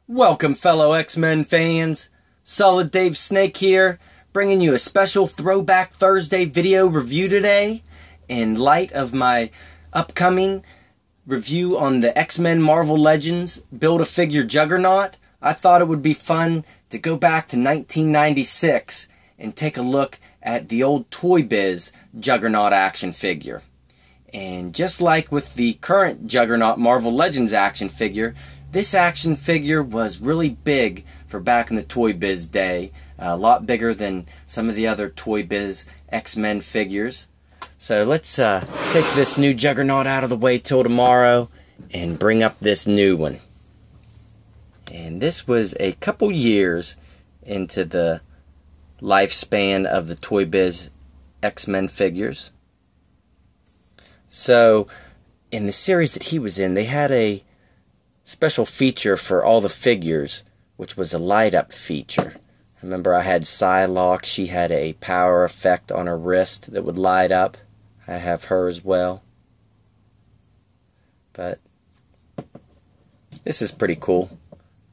Welcome, fellow X-Men fans. Solid Dave Snake here, bringing you a special Throwback Thursday video review today in light of my upcoming review on the X-Men Marvel Legends Build-A-Figure Juggernaut. I thought it would be fun to go back to 1996 and take a look at the old Toy Biz Juggernaut action figure. And just like with the current Juggernaut Marvel Legends action figure, this action figure was really big for back in the Toy Biz day. A lot bigger than some of the other Toy Biz X-Men figures. So let's take this new Juggernaut out of the way till tomorrow and bring up this new one. And this was a couple years into the lifespan of the Toy Biz X-Men figures. So in the series that he was in, they had a special feature for all the figures, which was a light-up feature. I remember I had Psylocke. She had a power effect on her wrist that would light up. I have her as well. But this is pretty cool.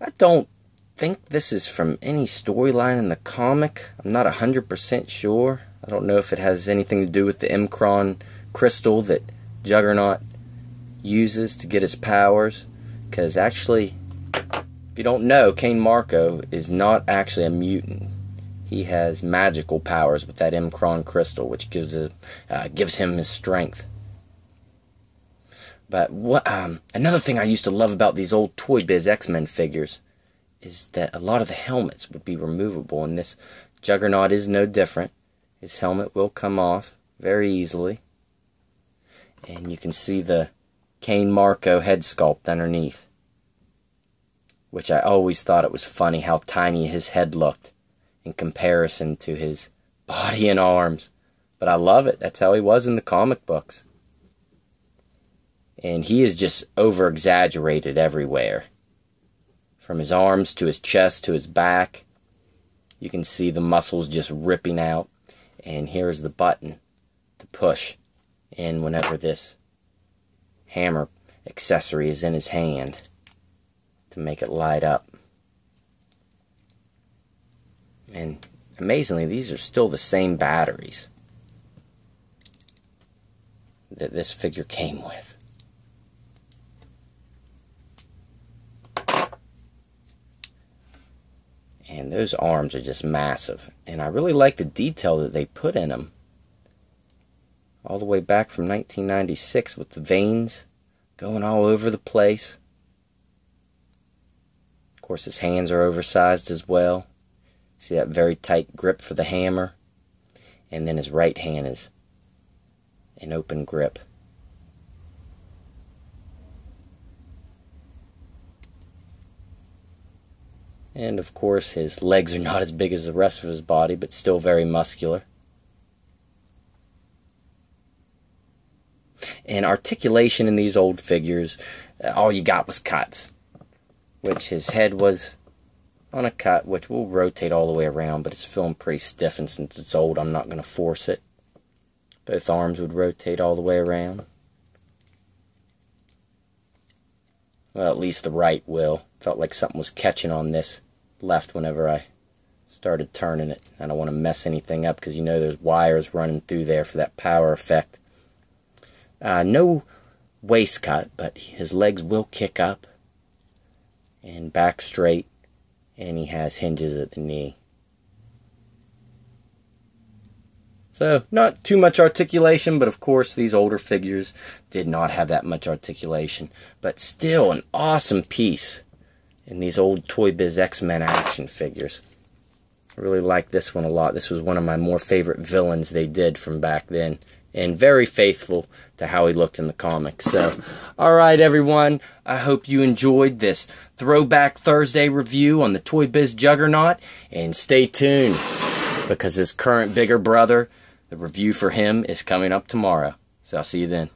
I don't think this is from any storyline in the comic. I'm not 100% sure. I don't know if it has anything to do with the Mcron crystal that Juggernaut uses to get his powers. Because actually, if you don't know, Kane Marco is not actually a mutant. He has magical powers with that Mcron crystal, which gives him his strength. But another thing I used to love about these old Toy Biz X-Men figures is that a lot of the helmets would be removable, and this Juggernaut is no different. His helmet will come off very easily. And you can see the Kane Marco head sculpt underneath, which I always thought it was funny how tiny his head looked in comparison to his body and arms. But I love it. That's how he was in the comic books. And he is just over-exaggerated everywhere. From his arms to his chest to his back. You can see the muscles just ripping out. And here's the button to push in whenever this hammer accessory is in his hand to make it light up. And amazingly, these are still the same batteries that this figure came with. And those arms are just massive. And I really like the detail that they put in them. All the way back from 1996 with the veins going all over the place. Of course, his hands are oversized as well. See that very tight grip for the hammer. And then his right hand is an open grip. And of course, his legs are not as big as the rest of his body, but still very muscular. And articulation in these old figures, all you got was cuts. Which his head was on a cut, which will rotate all the way around, but it's feeling pretty stiff, and since it's old, I'm not going to force it. Both arms would rotate all the way around. Well, at least the right will. Felt like something was catching on this left whenever I started turning it. I don't want to mess anything up because you know there's wires running through there for that power effect. No waist cut, but his legs will kick up and back straight, and he has hinges at the knee. So, not too much articulation, but of course these older figures did not have that much articulation. But still an awesome piece in these old Toy Biz X-Men action figures. I really like this one a lot. This was one of my more favorite villains they did from back then. And very faithful to how he looked in the comics. So, alright everyone, I hope you enjoyed this Throwback Thursday review on the Toy Biz Juggernaut. And stay tuned, because his current bigger brother, the review for him is coming up tomorrow. So I'll see you then.